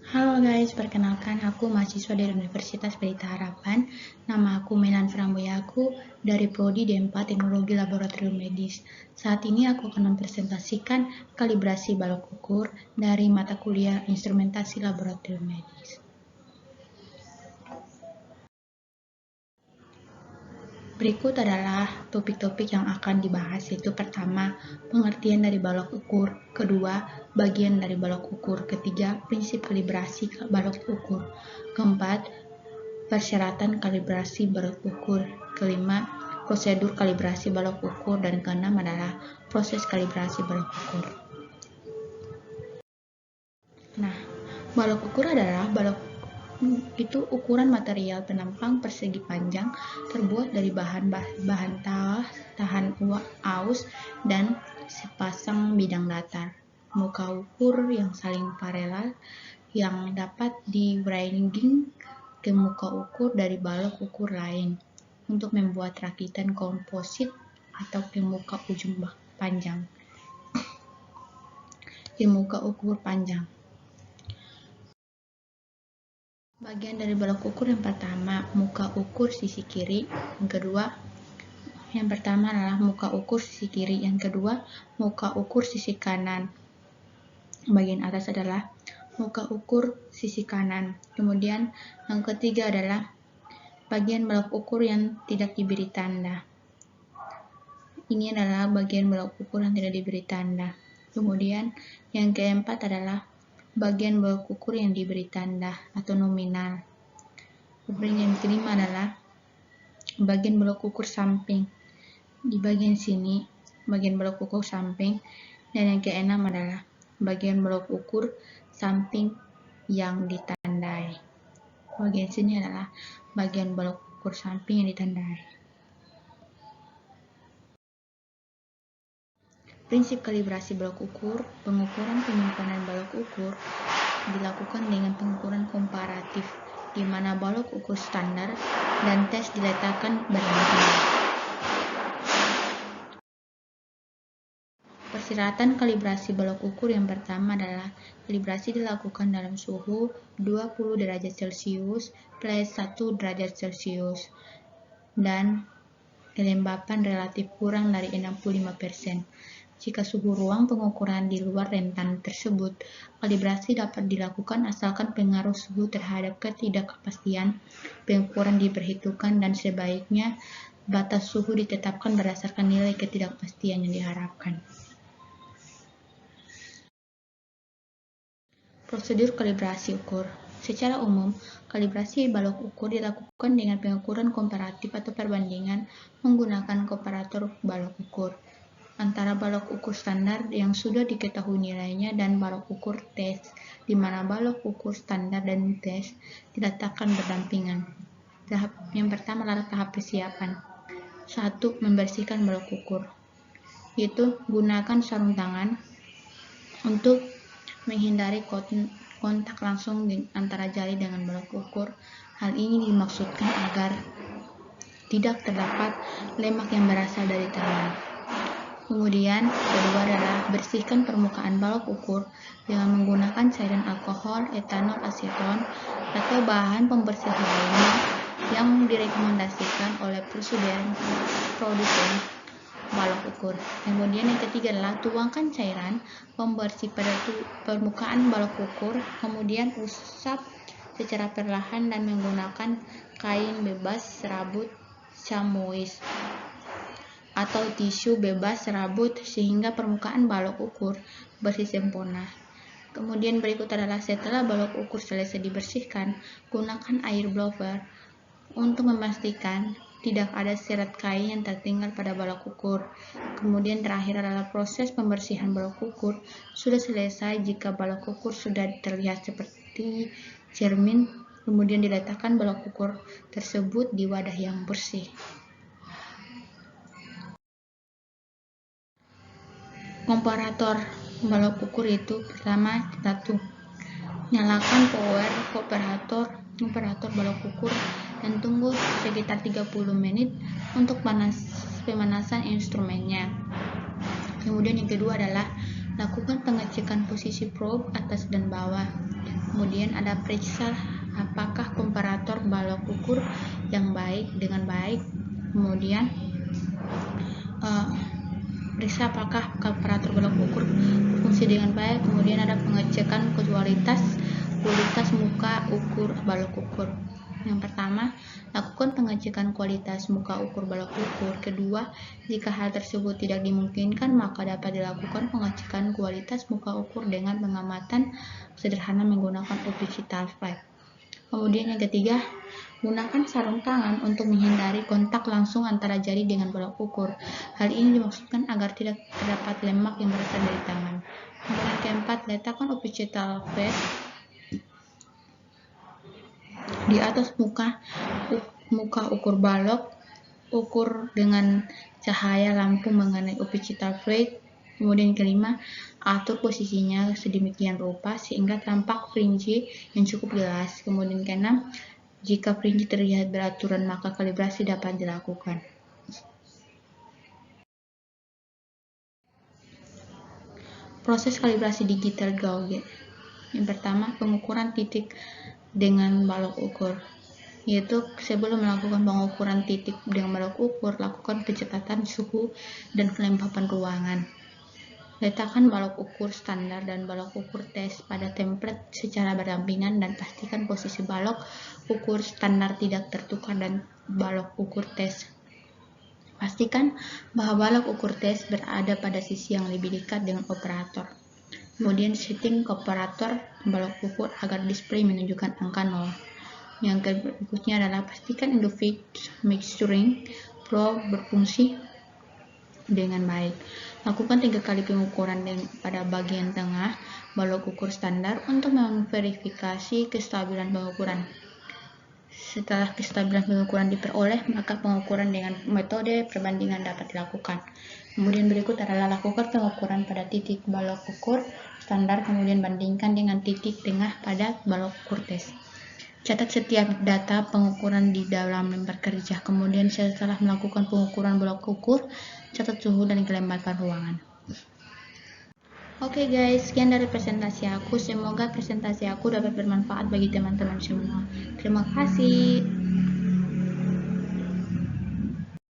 Halo guys, perkenalkan aku mahasiswa dari Universitas Pelita Harapan. Nama aku Melan Framboyaku dari Prodi D4 Teknologi Laboratorium Medis. Saat ini aku akan mempresentasikan kalibrasi balok ukur dari mata kuliah Instrumentasi Laboratorium Medis. Berikut adalah topik-topik yang akan dibahas, yaitu pertama, pengertian dari balok ukur, kedua, bagian dari balok ukur, ketiga, prinsip kalibrasi balok ukur, keempat, persyaratan kalibrasi balok ukur, kelima, prosedur kalibrasi balok ukur, dan keenam adalah proses kalibrasi balok ukur. Nah, balok ukur adalah itu ukuran material penampang persegi panjang terbuat dari bahan tahan aus dan sepasang bidang datar. Muka ukur yang saling paralel yang dapat di-winding ke muka ukur dari balok ukur lain untuk membuat rakitan komposit atau ke muka ujung panjang. Ke muka ukur panjang. Bagian dari balok ukur yang pertama, muka ukur sisi kiri. Yang pertama adalah muka ukur sisi kiri. Yang kedua, muka ukur sisi kanan. Bagian atas adalah muka ukur sisi kanan. Kemudian yang ketiga adalah bagian balok ukur yang tidak diberi tanda. Ini adalah bagian balok ukur yang tidak diberi tanda. Kemudian yang keempat adalah bagian balok ukur yang diberi tanda atau nominal. Kemudian yang kelima adalah bagian balok ukur samping. Di bagian sini, bagian balok ukur samping. Dan yang keenam adalah bagian balok ukur samping yang ditandai. Bagian sini adalah bagian balok ukur samping yang ditandai. Prinsip kalibrasi balok ukur, pengukuran penyimpanan balok ukur dilakukan dengan pengukuran komparatif, di mana balok ukur standar dan tes diletakkan berdampingan. Persyaratan kalibrasi balok ukur yang pertama adalah kalibrasi dilakukan dalam suhu 20 derajat Celcius plus 1 derajat Celcius dan kelembapan relatif kurang dari 65%. Jika suhu ruang pengukuran di luar rentan tersebut, kalibrasi dapat dilakukan asalkan pengaruh suhu terhadap ketidakpastian pengukuran diperhitungkan dan sebaiknya batas suhu ditetapkan berdasarkan nilai ketidakpastian yang diharapkan. Prosedur kalibrasi ukur. Secara umum, kalibrasi balok ukur dilakukan dengan pengukuran komparatif atau perbandingan menggunakan komparator balok ukur antara balok ukur standar yang sudah diketahui nilainya dan balok ukur tes, di mana balok ukur standar dan tes diletakkan berdampingan. Tahap yang pertama adalah tahap persiapan. 1. Membersihkan balok ukur. Yaitu gunakan sarung tangan untuk menghindari kontak langsung antara jari dengan balok ukur. Hal ini dimaksudkan agar tidak terdapat lemak yang berasal dari tangan. Kemudian, kedua adalah bersihkan permukaan balok ukur dengan menggunakan cairan alkohol, etanol, aseton, atau bahan pembersih lainnya yang direkomendasikan oleh produsen balok ukur. Kemudian yang ketiga adalah tuangkan cairan pembersih pada permukaan balok ukur, kemudian usap secara perlahan dan menggunakan kain bebas serabut chamois atau tisu bebas serabut sehingga permukaan balok ukur bersih sempurna. Kemudian berikut adalah setelah balok ukur selesai dibersihkan, gunakan air blower untuk memastikan tidak ada serat kain yang tertinggal pada balok ukur. Kemudian terakhir adalah proses pembersihan balok ukur sudah selesai jika balok ukur sudah terlihat seperti cermin, kemudian diletakkan balok ukur tersebut di wadah yang bersih. Komparator balok ukur itu pertama, 1. Nyalakan power komparator balok ukur dan tunggu sekitar 30 menit untuk pemanasan instrumennya. Kemudian yang kedua adalah lakukan pengecekan posisi probe atas dan bawah. Kemudian ada periksa apakah komparator balok ukur yang baik dengan baik. Kemudian periksa apakah komparator balok ukur berfungsi dengan baik. Kemudian ada pengecekan kualitas muka ukur balok ukur. Yang pertama, lakukan pengecekan kualitas muka ukur balok ukur. Kedua, jika hal tersebut tidak dimungkinkan, maka dapat dilakukan pengecekan kualitas muka ukur dengan pengamatan sederhana menggunakan optical flash. Kemudian yang ketiga, gunakan sarung tangan untuk menghindari kontak langsung antara jari dengan balok ukur. Hal ini dimaksudkan agar tidak terdapat lemak yang berasal dari tangan. Kemudian keempat, letakkan optical flash di atas muka ukur balok ukur dengan cahaya lampu mengenai optical flash. Kemudian kelima, atur posisinya sedemikian rupa sehingga tampak fringe yang cukup jelas. Kemudian keenam, jika fringe terlihat beraturan maka kalibrasi dapat dilakukan. Proses kalibrasi digital gauge. Yang pertama, pengukuran titik dengan balok ukur, yaitu sebelum melakukan pengukuran titik dengan balok ukur, lakukan pencatatan suhu dan kelembapan ruangan. Letakkan balok ukur standar dan balok ukur tes pada template secara berdampingan dan pastikan posisi balok ukur standar tidak tertukar dan balok ukur tes. Pastikan bahwa balok ukur tes berada pada sisi yang lebih dekat dengan operator. Kemudian setting komparator balok ukur agar display menunjukkan angka 0. Yang berikutnya adalah pastikan Endofix Mixturing Pro berfungsi dengan baik. Lakukan 3 kali pengukuran pada bagian tengah balok ukur standar untuk memverifikasi kestabilan pengukuran. Setelah kestabilan pengukuran diperoleh, maka pengukuran dengan metode perbandingan dapat dilakukan. Kemudian berikut adalah lakukan pengukuran pada titik balok ukur standar, kemudian bandingkan dengan titik tengah pada balok ukur tes. Catat setiap data pengukuran di dalam lembar kerja. Kemudian setelah melakukan pengukuran balok ukur, catat suhu dan kelembapan ruangan. Oke guys, sekian dari presentasi aku. Semoga presentasi aku dapat bermanfaat bagi teman-teman semua. Terima kasih.